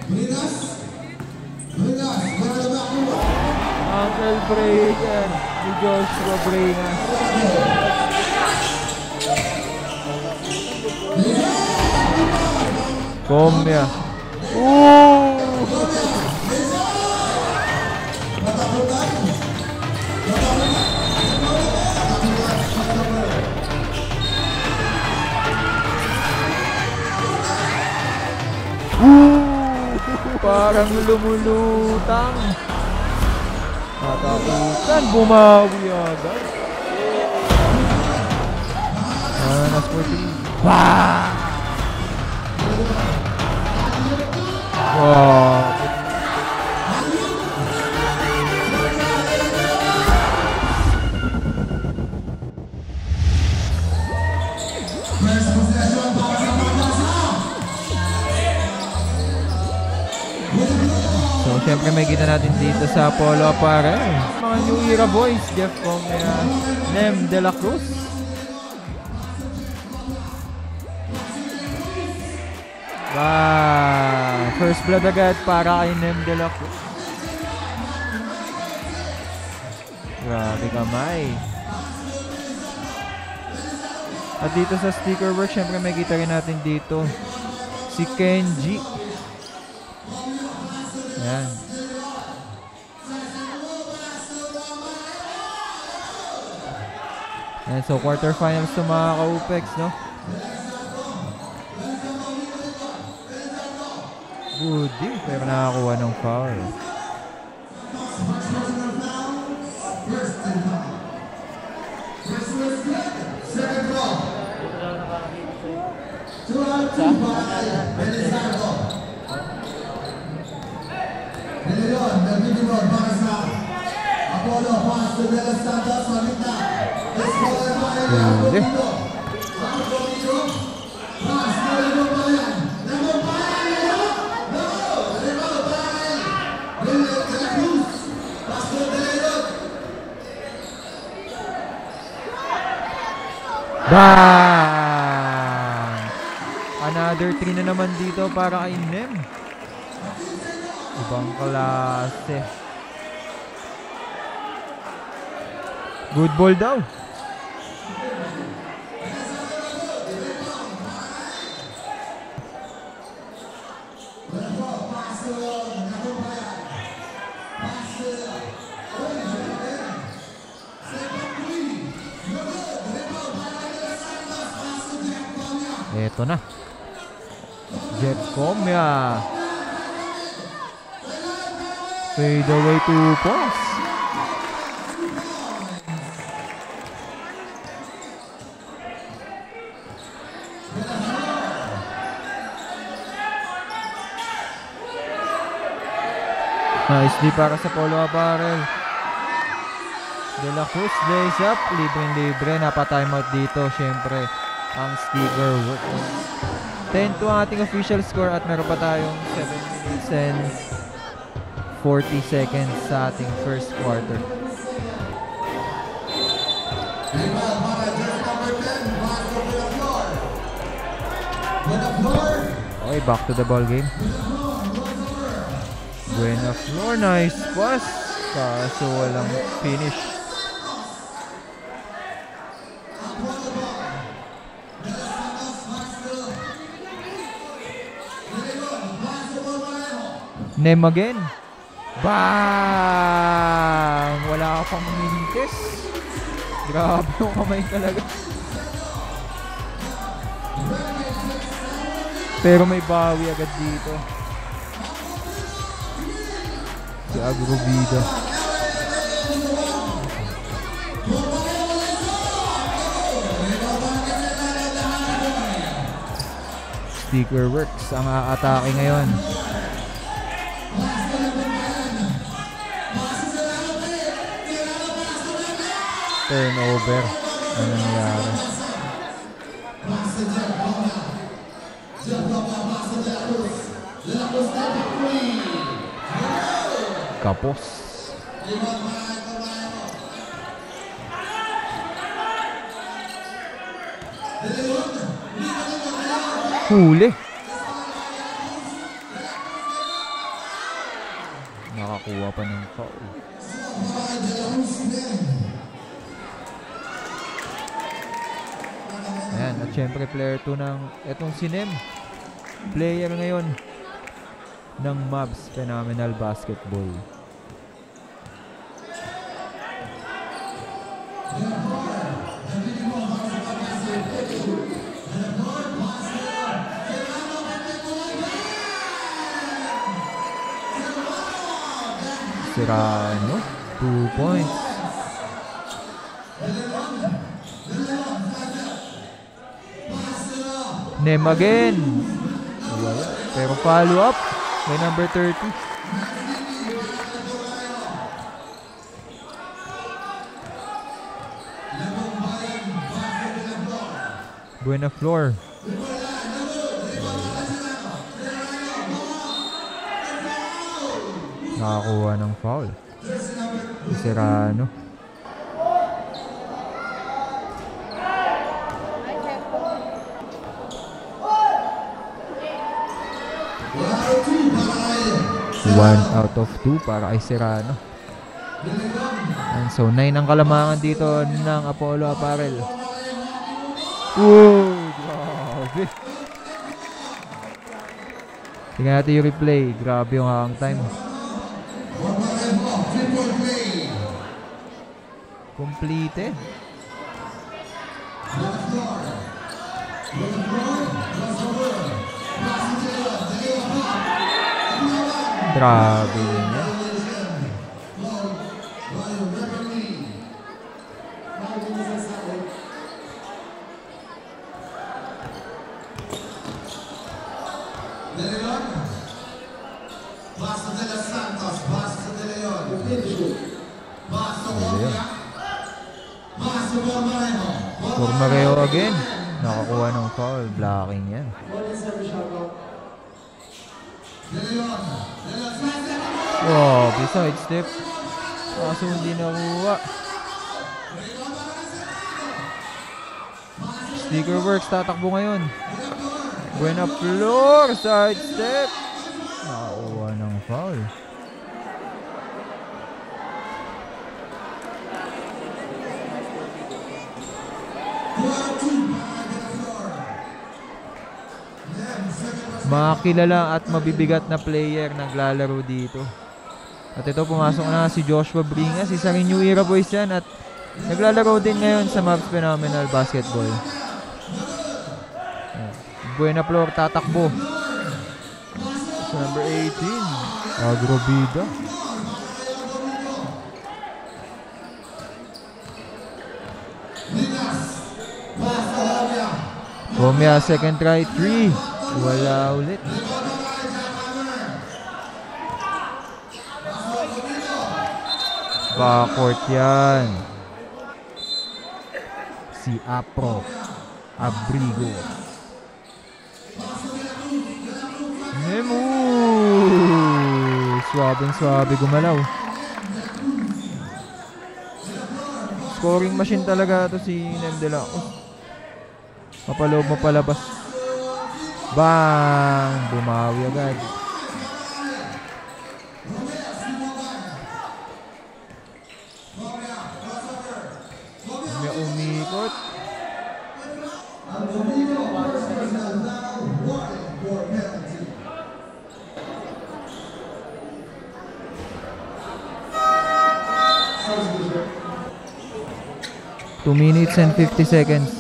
Uncle Breaker ni Joshua Brenas. Komya. Parang lumulutang. Matakutan, bumawi agad. Nas 14. Wow! So, syempre may kita natin dito sa Polo Apparel. Mga New Era boys, Jeff Comia, Nem De La Cruz. First blood agad para kay Nem De La Cruz. Grabe kamay. At dito sa sticker work, syempre may kita rin natin dito si Kenji. Yan. And so quarterfinals to mga ka-UPEX, no? Good deal, pero nakakuha ng foul. Bang! Another 3 na naman dito para kay Nem. Ibang klase. Good ball daw. Eto na. Jeff Comia. Fade away to pass. Nicely para sa Polo Apparel. De La Cruz lays up. Libre-libre. Napa-timeout dito. Siyempre, ang sticker work. 10 to ang ating official score at meron pa tayong 7 minutes and 40 seconds sa ating first quarter. Okay, back to the ball game. Buenaflor, nice pass. Kaso walang finish. Nem again. Bang! Wala ka pang mintes. Grabe yung kamay talaga. Pero may bawi agad dito. Si Agrovida. Sticker works ang atake ngayon. Turnover. Ano nangyari? Kapos. Huli. Nakakuha pa ng foul. Ayan, at syempre player 2 ng etong si Nem. Player ngayon ng Mavs Phenomenal Basketball. Serrano, 2 points. Nem again. Wala. Pero follow up by number 30. Buenaflor. Nakakuha ng foul. Serrano. One out of 2 para kay Serrano. And so 9 ang kalamangan dito ng Apollo Apparel. Whoa! Grabe. Tingnan natin yung replay. Grabe yung hang time. Completed. Grabe yun yan. Formareo again. Nakakuha ng foul. Blocking yan. Wow, beside step. Kaso hindi nakuha. Sticker works, tatakbo ngayon. Buenaflor, side step. Nakakuha ng foul. Mga kilala at mabibigat na player naglalaro dito. At ito, pumasok na si Joshua Bringas, isa rin New Era Boys yan, at naglalaro din ngayon sa Mavs Phenomenal Basketball. Buenaflor tatakbo. So number 18, Agrobida. Comia, second try, 3. Wala ulit. Backcourt yan. Si Abrigo. Nemu! Suwabing-suwabe gumalaw. Scoring machine talaga to si Nem de la Cruz. Mapaloob, mapalabas. Bang! Bumawi agad. May umikot. Two minutes and 50 seconds.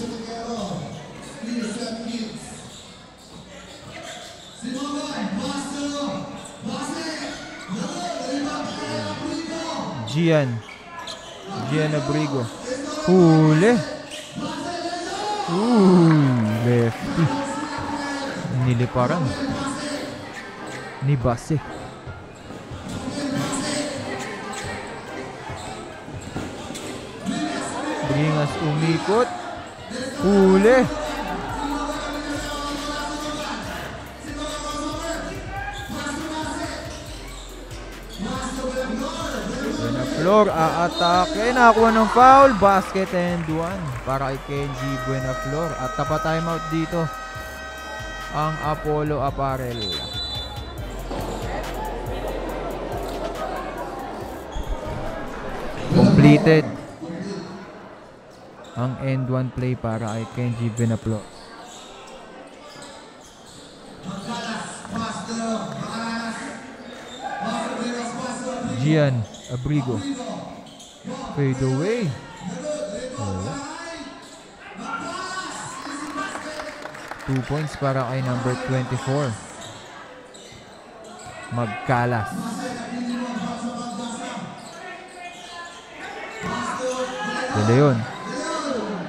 Gian Abrigo. Huli. Lefty. Niliparan. Ni Base. Bringas umikot. Huli. Buenaflor aatake. Nakakuha ng foul. Basket and 1 para kay Kenji Buenaflor. At tapat timeout dito ang Apollo Apparel. completed ang end one play para kay Kenji Benaplo. Gian Abrigo. Fade away. Wala. 2 points para kay number 24. Magkalas. De Leon.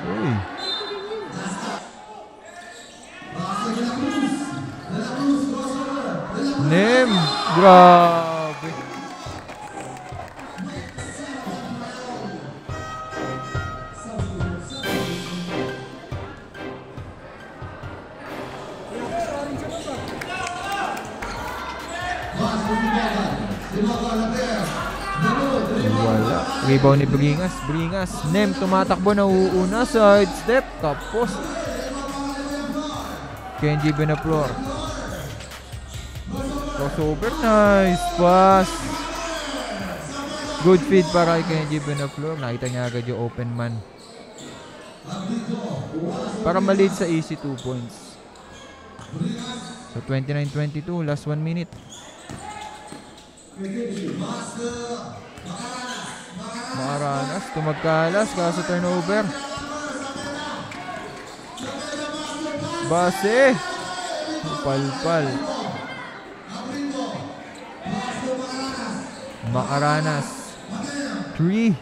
Uy. Nem. Grabe. Wala. Rebound ni Bringas. Bringas. Nem tumatakbo na uuna. Side step. Tapos Kenji Benaflor. Crossover. Nice pass. Good feed para kay Kenji Benaflor. Nakita niya agad yung open man. Para ma-lead sa easy 2 points. So 29-22. Last 1 minute. Makaranas, tumagkalas, kaso turnover. Base. Palpal. Makaranas. 3.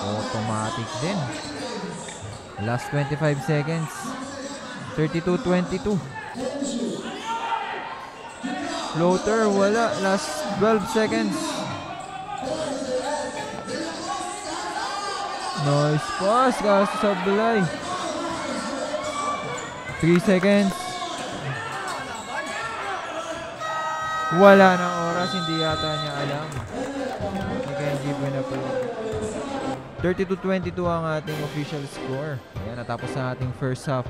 Automatic din. Last 25 seconds. 32-22. Floater, wala. Last 12 seconds. Nice pass. Kaso sablay. 3 seconds. Wala ng oras. Hindi yata niya alam. Ni Kenji Benaplo. 32-22 ang ating official score. Ayan, natapos na ating first half.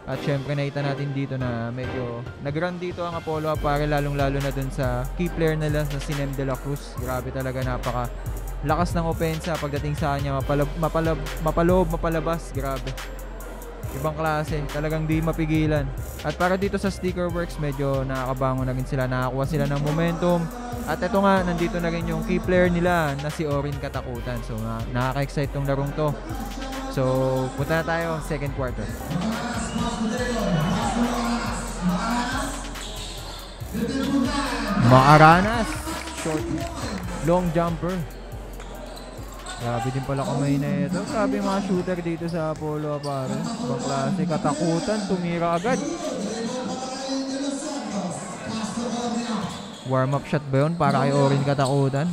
At syempre nakita natin dito na medyo nag-run dito ang Apollo Apparel, lalong-lalo na dun sa key player nila na si Nem De La Cruz. Grabe talaga, napaka lakas ng opensa pagdating sa kanya, mapaloob, mapalabas, grabe. Ibang klase, talagang di mapigilan. At para dito sa Sticker Works, medyo nakakabango na rin sila, nakakuha sila ng momentum. At ito nga, nandito na rin yung key player nila na si Orin Katakutan. So nakaka-excite tong larong to. So punta na tayo, second quarter. Makaranas. Short. Long jumper. Grabe din pala kamay na ito. Grabe mga shooter dito sa Apollo Apparel. Ibang klase. Katakutan. Tumira agad. Warm up shot ba yun para kay Orin Katakutan?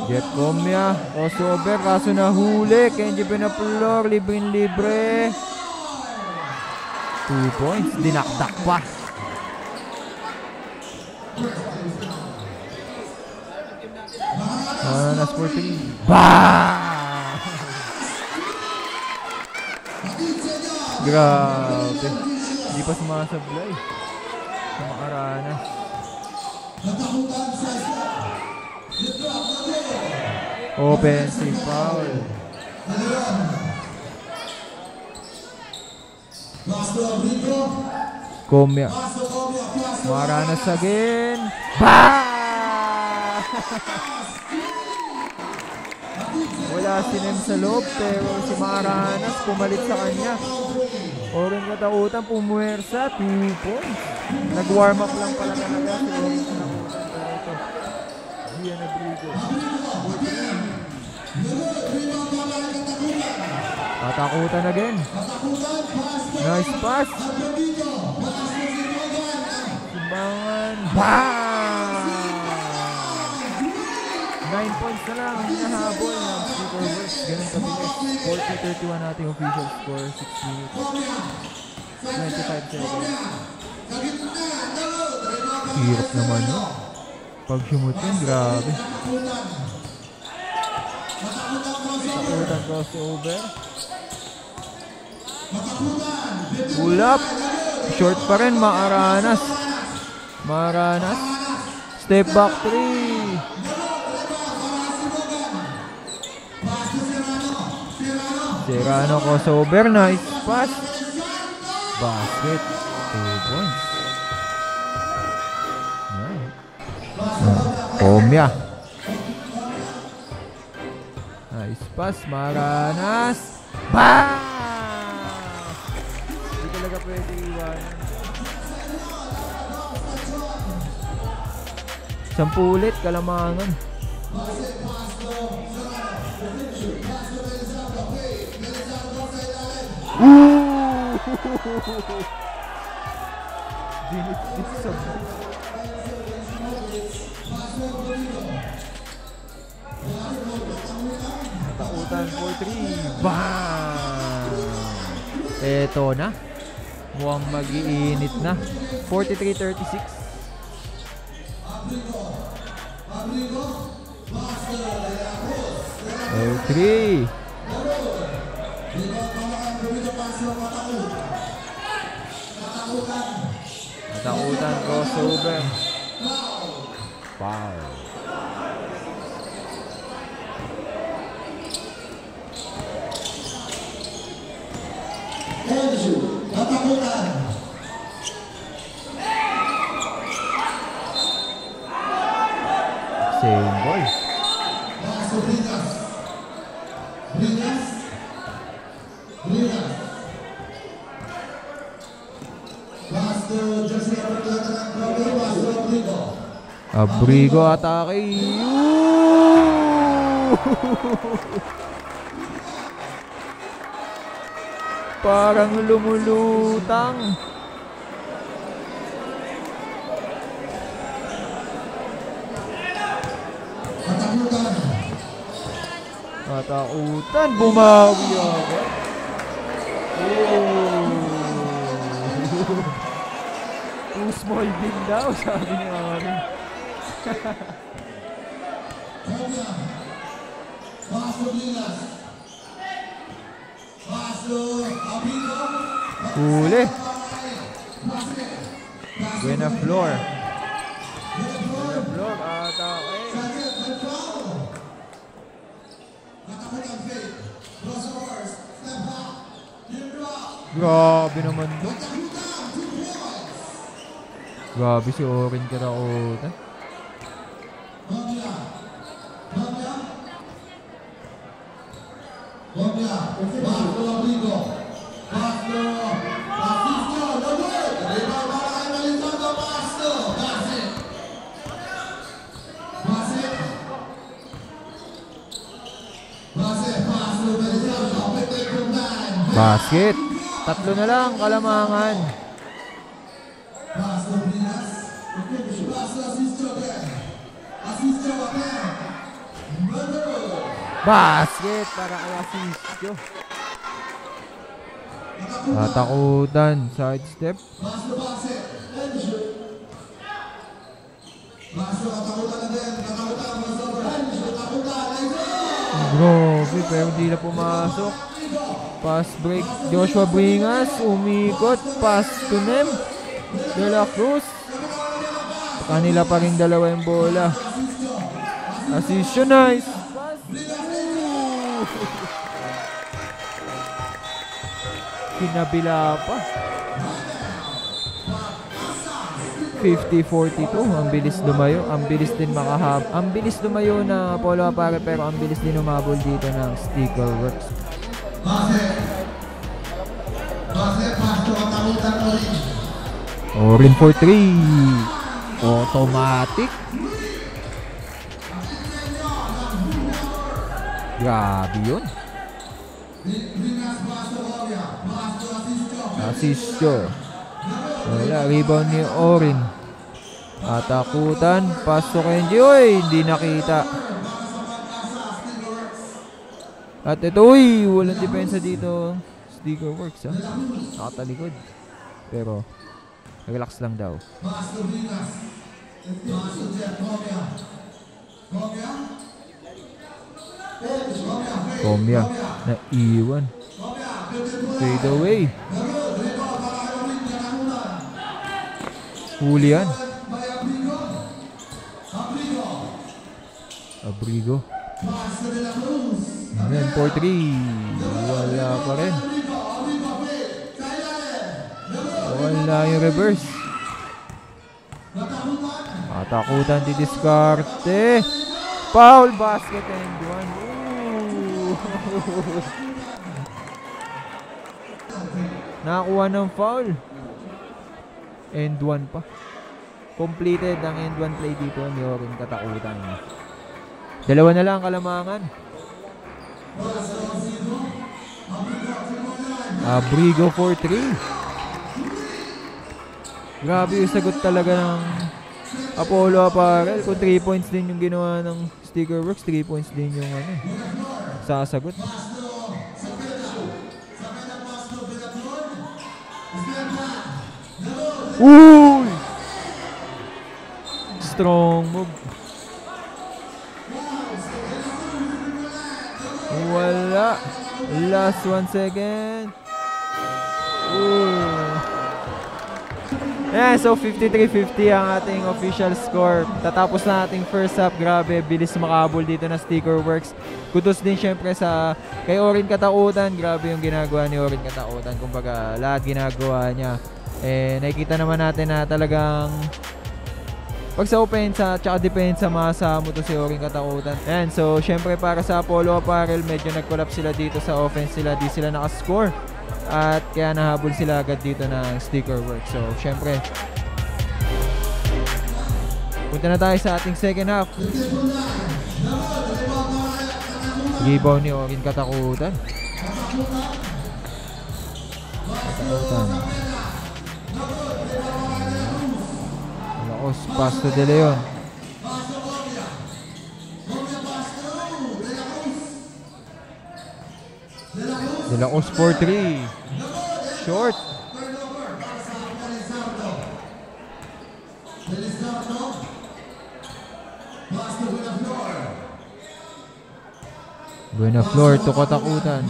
Jeff Comia. Crossover. Kaso nahuli. Kenji Benaflor. Libre. 2 points. Dinakdak pa. Nas for 3. Bah! Grabe. Hindi pa sumasablay. Sa Makaranas. Offensive foul. Comia. Makaranas again. Bah! Wala si Nem sa loob, pero si Makaranas pumalit sa kanya. Orin Katakutan pumuwersa, 2 points. Nag-warm up lang pala talaga si Orin Katakutan. Pero ito, Gian Abrigo. Katakutan again. Nice pass. Simbangan. Bang! 9 points na lang ang hinahabol ng Sticker Works. Ganun kabilis. 40-31 nating official score. 6 minutes. 25 seconds. Hirap naman yun. Pag sumutin, grabe. Katakutan crossover. Pull up. Short pa rin. Makaranas. step back 3. Serrano crossover. Nice pass. Basket. 2 points. Comia. Nice pass. Maranas. Bang! Hindi talaga pwede iwanan. 10 ulit. Kalamangan. Dinit sa takutan for 3. Bang! Eto na. Mukhang mag-iinit na. 43-36. Oh, 3. Takutan crossover. Foul. Same ball. Abrigo atake. Parang lumulutang. Atakutan, bumawi ako. Too small din daw, sabi ni Ari. Huli. Buena floor. Buena floor, atake. Grabe naman to. Grabe si Orin Karaota. Basket. 3 na lang, Kalamangan. Basket para kay Asisio. Tatakutan, side step. Grabe, pero hindi na pumasok. Pass break, Joshua Bringas, umikot, pass to Nem, De La Cruz. Kanila pa rin dalawa yung bola. Asisio, nice pass. Kinabila pa. 50-42, ang bilis lumayo, ang bilis din makahab. Ang bilis lumayo na Polo Apare, pero ang bilis din umabol dito ng Stickerworks. Orin for 3. Automatic. Grabe yun. Asisio. Wala, rebound ni Orin. Atakutan, pasok Kenji. Uy, hindi nakita. At ito, uy, walang depensa dito. Stickerworks, ha. Nakatalikod. Pero, relax lang daw. Comia, naiwan. Fade away. Huli yan. Abrigo. Ayan, 4-3. Wala pa rin. Wala yung reverse. Katakutan, didiskarte. Foul, basket and one. Nakakuha ng foul. And one pa. Completed ang end one play dito ni Orin Katakutan. Dalawa na lang kalamangan. Abrigo 4-3. Grabe yung sagot talaga ng Apollo Apparel. Kung 3 points din yung ginawa ng Sticker Works, 3 points din yung sasagot. Uy! Strong move. Wala. Last 1 second. Ayan, so 53-50 ang ating official score. Tatapos na ating first half. Grabe, bilis makabol dito na Sticker Works. Kudos din syempre kay Orin Katakutan. Grabe yung ginagawa ni Orin Katakutan. Kumbaga, lahat ginagawa niya. Nakikita naman natin na talagang pag sa opensa at depensa, masama to si Orin Katakutan. Ayan, so syempre para sa Apollo Apparel, medyo nag-collapse sila dito sa offense sila. Di sila nakascore. At kaya nahabol sila agad dito ng Sticker Works. So syempre, punta na tayo sa ating second half. Rebound ni Orin Katakutan. Pass to De Leon. De La Cruz 4-3. Short. Buenaflor to Katakutan.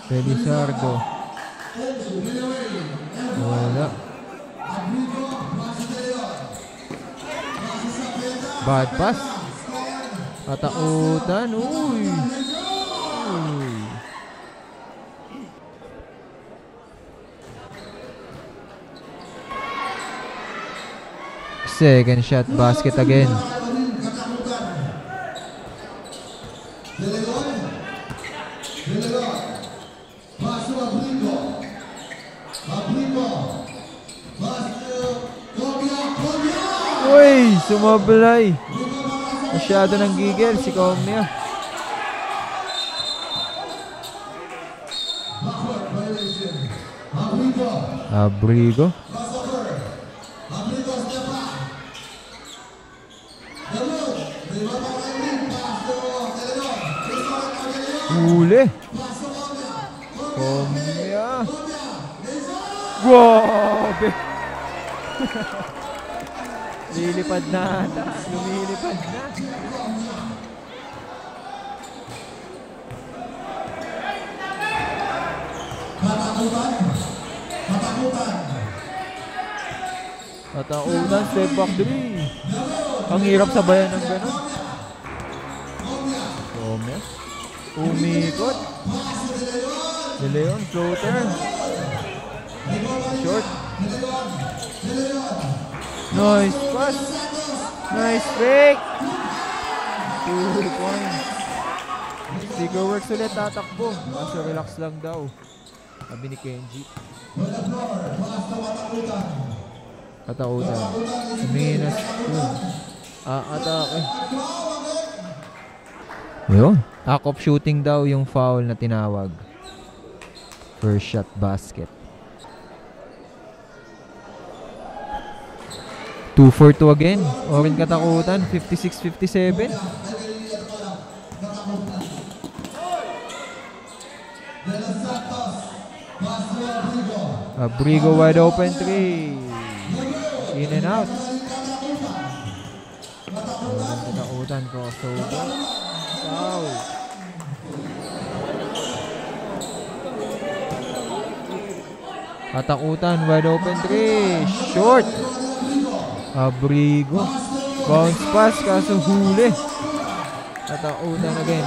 Felizardo. Wala. Bad pass. Katakutan. Uy. Second shot, basket again. Uy, sumablay. Masyado ng gigil si Comnia. Abrigo. Huli. Comnia. Grabe. Lilipad na ata. Lumilipad na. Katakutan, step back 3. Ang hirap sabayan ng gano'n. Gomez. Umikot. De Leon, floater. Short. Nice pass. Nice fake. 2 points. Sticker Works ulit tatakbo. Kaso relax lang daw. Sabi ni Kenji. Katakutan. Minas. Atake. Yun. Act of shooting daw yung foul na tinawag. First shot basket. 2-4-2 again. Orin Katakutan. 56-57. Abrigo wide open 3. In and out. Orin Katakutan crossover. Foul. Katakutan wide open 3. Short. Abrigo. Bounce pass kaso huli. Tatautan again.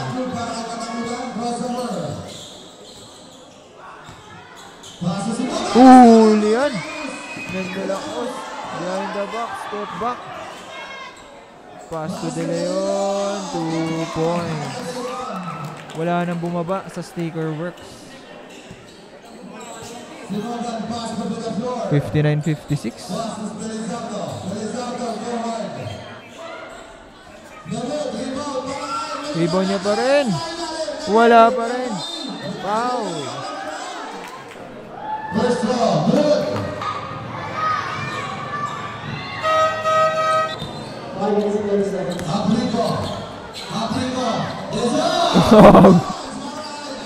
Huli yan. Mendelacos. Behind the box. Step back. Pass to De Leon. 2 points. Wala nang bumaba sa sticker works. 59-56. Rebound niya pa rin. Wala pa rin. Foul.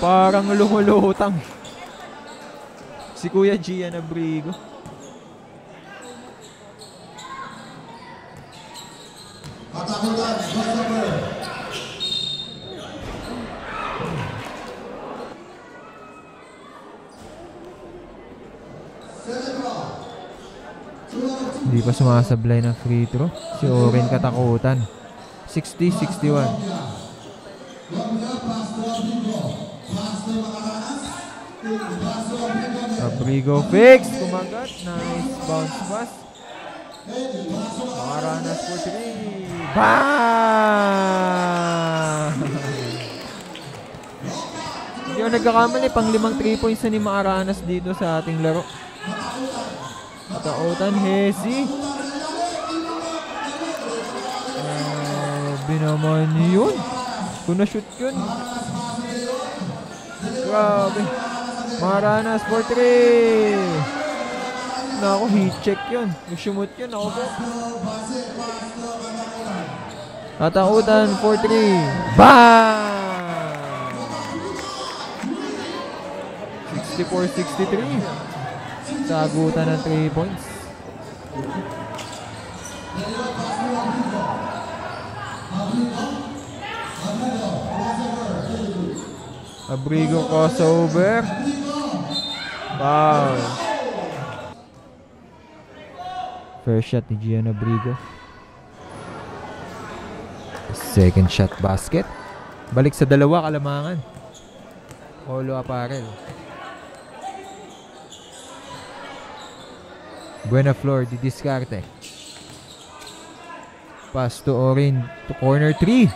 Parang lumulutang si Kuya Gian Abrigo. Hindi pa sumasablay ng free throw si Oren katakutan. 60-61. Abrigo fix. Kumagat. Nice bounce pass. Makaranas for 3. Bang! Hindi ako nagkakamali. Pang 5 3 points na ni Makaranas dito sa ating laro. Katautan, Hesi. Grabe naman yun. Kung na-shoot yun. Grabe. Makaranas for 3. Naku, heat check yun. Nag-shoot yun. Ako po. Katautan for 3. Bang! 64-63. Sagutan ng 3 points. Abrigo crossover. Foul. First shot ni Gian Abrigo. Second shot basket. Balik sa dalawa kalamangan. Polo Apparel. Buena Flor, di diskarte. Pass to Orin to corner 3.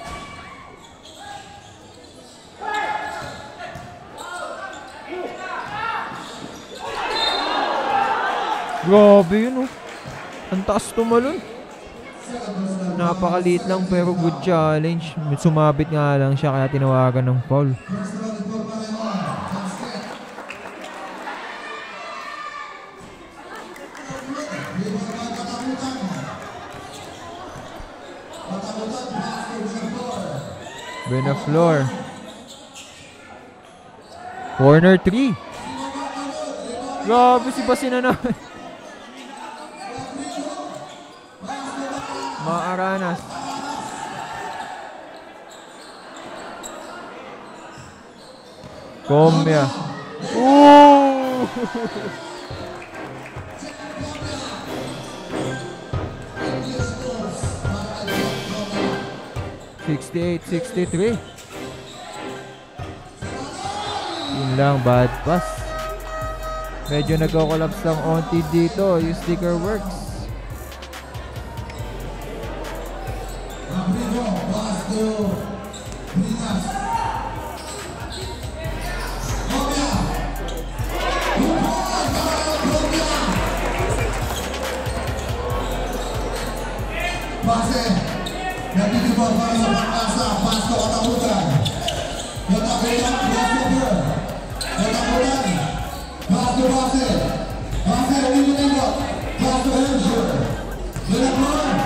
Grabe yun, oh. Ang taas tumalon. Napakaliit lang pero good challenge. Sumabit nga lang siya kaya tinawagan ng foul. Buena Flor. Corner 3. Grabe si Basina naman. Maaranas. Comia. Ooh! 68-63. Yun lang, bad pass. Medyo nagko-collapse lang onti dito yung sticker works.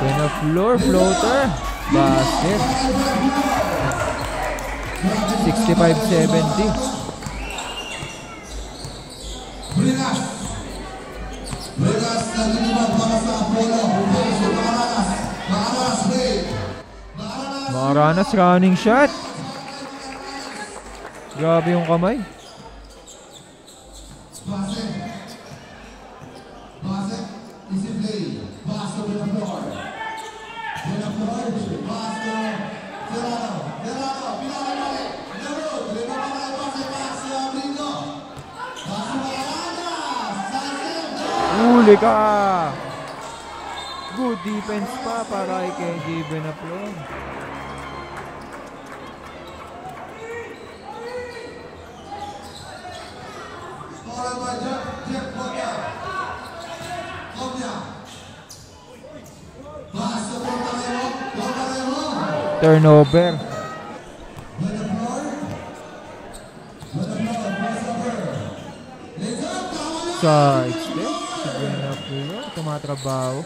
Buena Flor, floater, basket. 65-70. Makaranas running shot. Grabe yung kamay. Huli ka! Good defense pa para kay KJ Benaflon. Turnover. Side step. Si Benaflon tumatrabaho.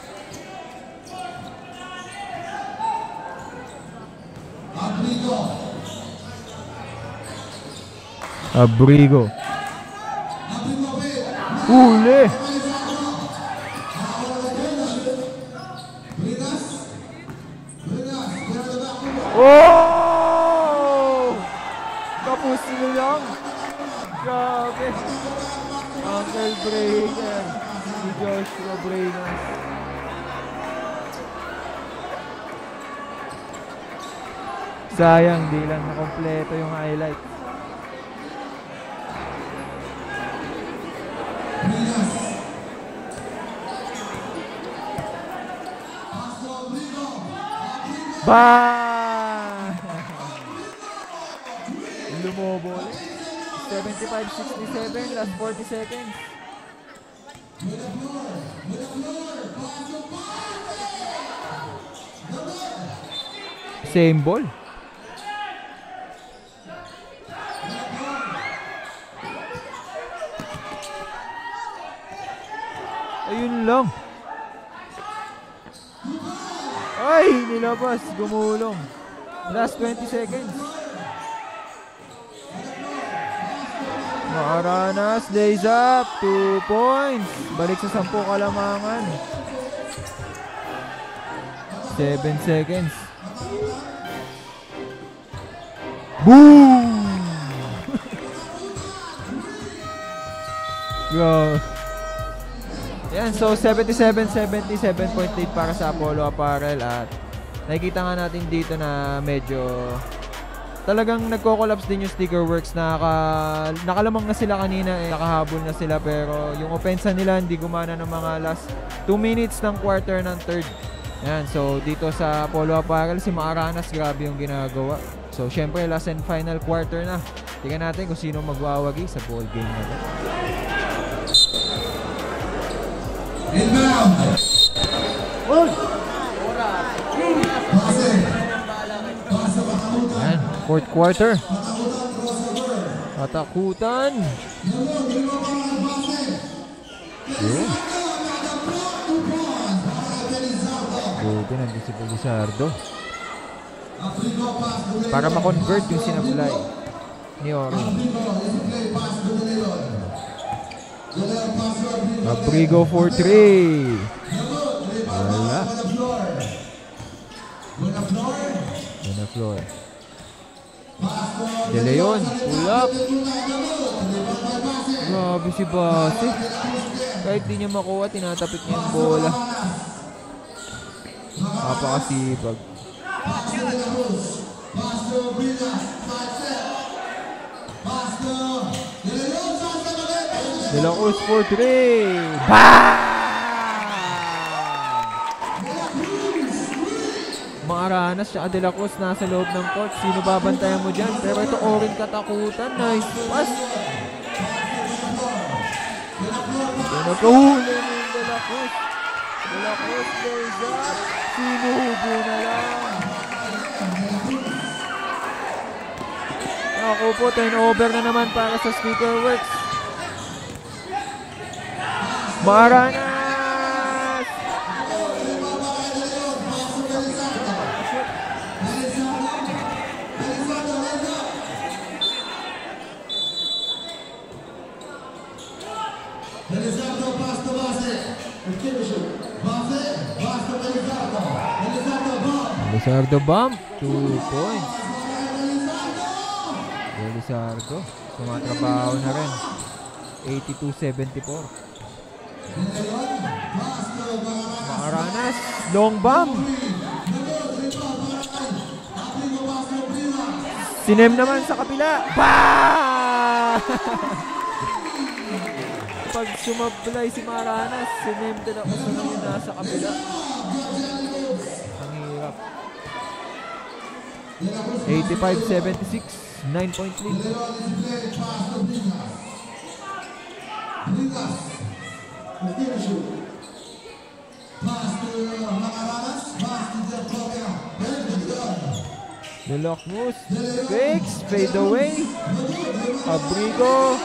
Abrigo. Huli. Oh! Tapos nila lang. Grabe. Uncle Breaker. Si Joshua Brenas. Sayang, di lang nakompleto yung highlight. Bang! Lumobo ulit. 75-67, last 40 seconds. Same ball. Ayun lang. Ay, nilabas. Gumulong. Last 20 seconds. Maaranas, lays up. 2 points. Balik sa 10 kalamangan. 7 seconds. Boom! Go. Yan, so 77-77.8 para sa Apollo Apparel at nakikita nga natin dito na medyo talagang nagko-collapse din yung Sticker Works. Nakalamang na sila kanina, nakahabol na sila, pero yung offense nila hindi gumana ng mga last 2 minutes ng quarter ng third. Yan, so dito sa Apollo Apparel si Maaranas, grabe yung ginagawa. So syempre last and final quarter na. Tingnan natin kung sino magwawagi sa ball game na to. Inbound. Yan, fourth quarter. Katakutan. Yeah. Buti nandun si Belisario para ma-convert yung sinablay ni Ori. Abrigo for 3. Wala. Benaflon. De Leon, pull up. Grabe si Base. Kahit di niya makuha, tinatapik niya yung bola. Napakasipag. De La Cruz for 3. Bang! Maaranas siya, De La Cruz nasa loob ng court. Sino babantayan mo dyan? Pero ito Orin katakutan. Nice pass. Nagkahuli mo yung De La Cruz. De La Cruz plays up. Sinuhubo na lang. Ako po, turnover na naman para sa Sticker Works. Maaranas! Belisario bump, 2 points. Belisario, tumatrabaho na rin. 82-74. Maaranas, long bomb. Si Nem naman sa kapila. Bah! Pag sumablay si Maranas, si Nem din ako sa ngayon nasa kapila. Ang hirap. 85-76, 9-point lead. Delacruz fakes, fade away. Abrigo.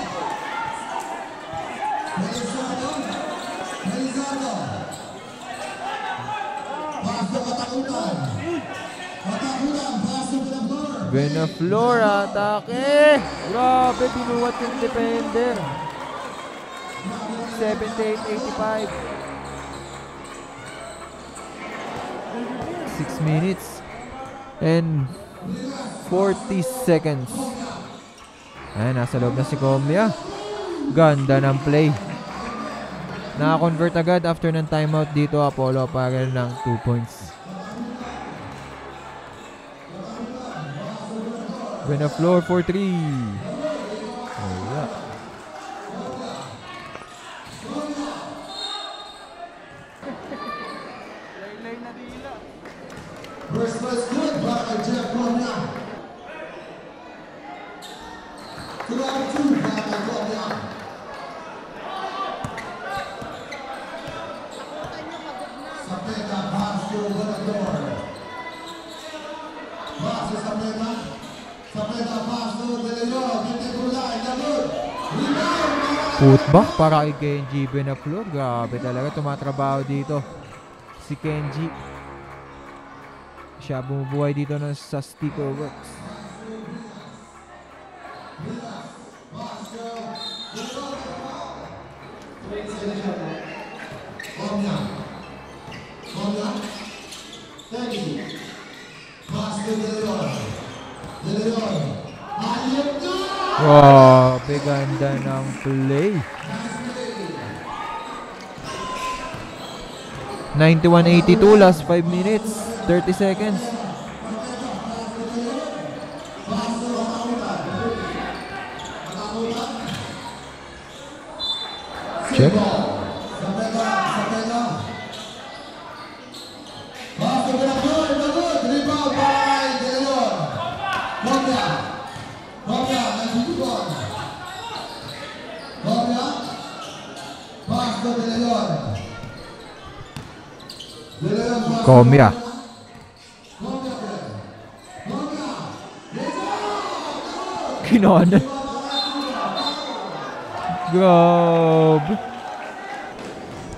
Benaflor atake. Grabe, binuwat yung defender. 78-85. 6 minutes and 40 seconds. Ayan, nasa loob na si Comia. Ganda ng play. Naka-convert agad after ng timeout dito. Apollo Apparel ng 2 points. Benaflor for 3. Wala. Laylay na dila. First good para kay Jeff Comia. Round 2 para kay Comia. Sa peta, pass to Benaflor. Pass sa peta. Sa peta, pass to Benaflor. Bintikulay, labot. Putback para kay Kenji Benaflor. Grabe talaga, tumatrabaho dito si Kenji. Siya bumubuhay dito sa Sticker Works. Comia. Comia. Thank you. Pass to Benaflor. Benaflor. Ayun na! Wow, ganda ng play. 91-82, last 5 minutes, 30 seconds. Check. Comia. Kinanan. Grabe.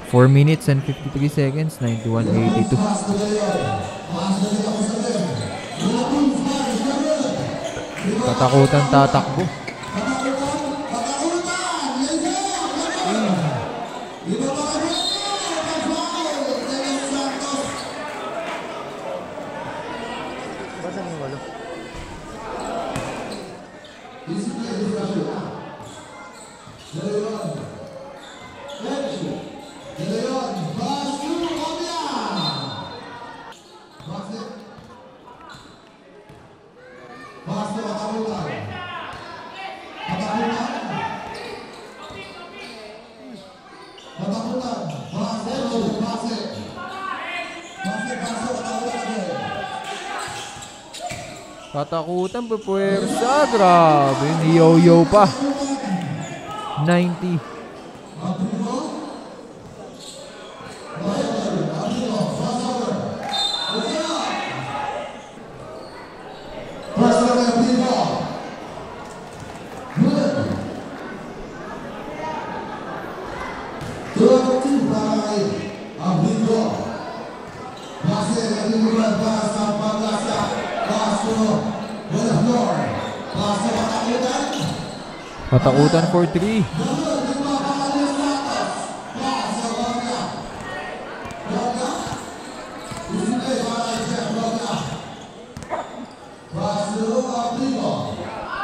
4 minutes and 53 seconds, 91-82. Katakutan tatakbo. Katakutan, pupuwersa. Grabe, niyo-yo pa. 90. Katakutan for 3.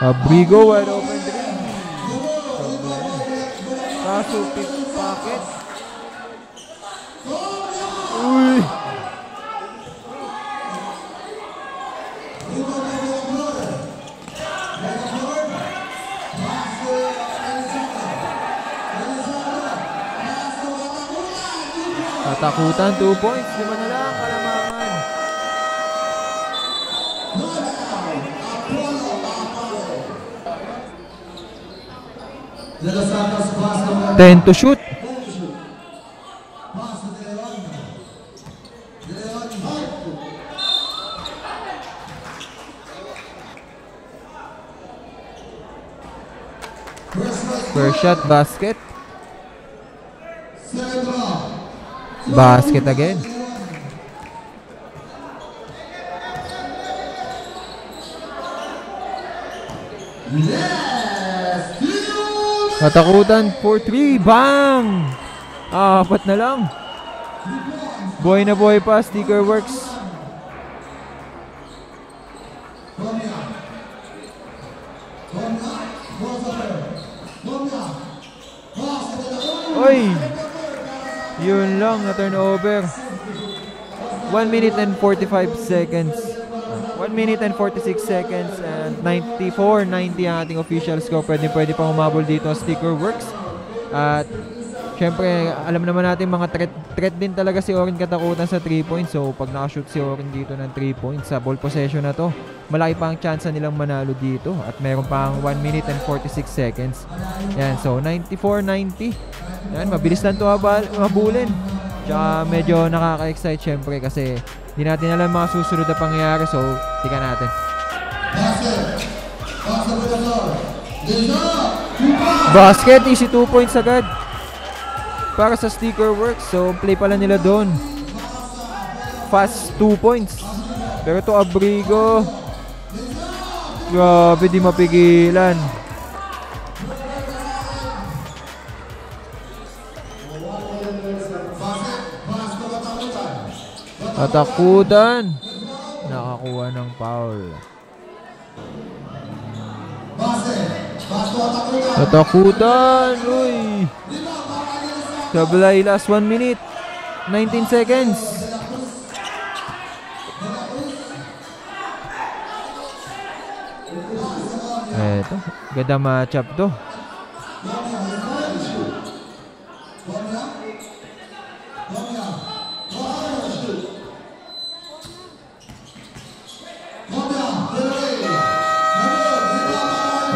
Abrigo, wide open 3. Kaso pickpocket. Uy! Katakutan, 2 points. 5 na lang, Kalamangan. De Los Santos Basketball. 10 to shoot. Pasa de León. De León. First shot, basket. Second draw. Basket again. Katakutan, 4-3. Bang! Apat na lang. Buhay na buhay pa, Sticker Works. Oy! Yun lang, na turnover. 1 minute and 45 seconds. 1 minute and 46 seconds and 94-90 ang ating official score. Pwede pang umabol dito ang Sticker Works. At syempre, alam naman natin mga threat din talaga si Orin Katakutan sa 3 points. So pag nakashoot si Orin dito ng 3 points sa ball possession na to, malaki pa ang chance nilang manalo dito. At meron pang 1 minute and 46 seconds. Yan, so 94-90. Yan, mabilis lang ito mabulin. Tsaka medyo nakaka-excite syempre kasi hindi natin alam mga susunod na pangyayari. So, tika natin. Basket, easy 2 points agad para sa Sticker Works. So, play pala nila doon. Fast 2 points. Pero ito Abrigo. Grabe, di mapigilan. Katakutan. Nakakuha ng foul. Katakutan. Uy. Sablay, last 1 minute. 19 seconds. Eto. Ganda matchup to.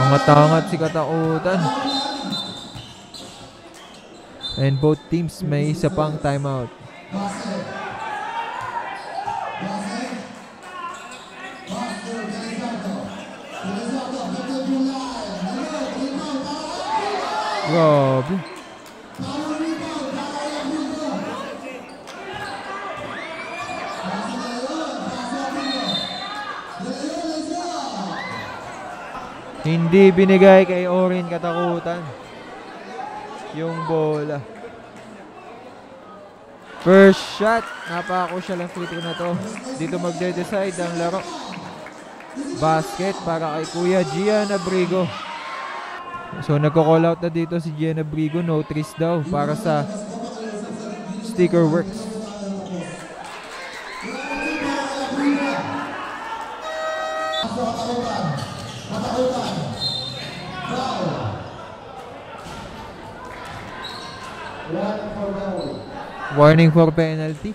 Angat-angat si Katakutan. And both teams may isa pang timeout. Grabe. Hindi binigay kay Orin Katakutan yung bola. First shot. Napaka-crucial ang free throw na to. Dito magde-decide ang laro. Basket para kay Kuya Gian Abrigo. So nagko-call out na dito si Gian Abrigo. No threes daw para sa Sticker Works. Warning for penalty.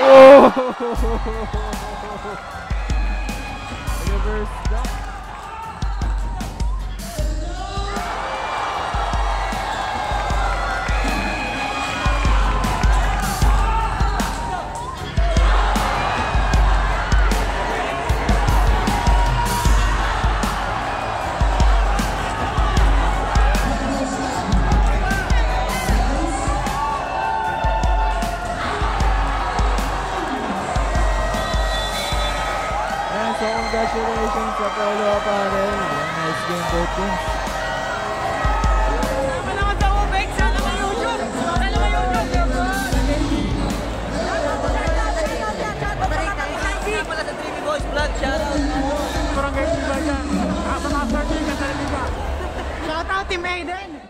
Oh! Reverse dunk. So congratulations sa Polo Apparel. Nice game both teams. Barangay Tiba dyan. After ka sa Tiba. Shoutout Team Aiden!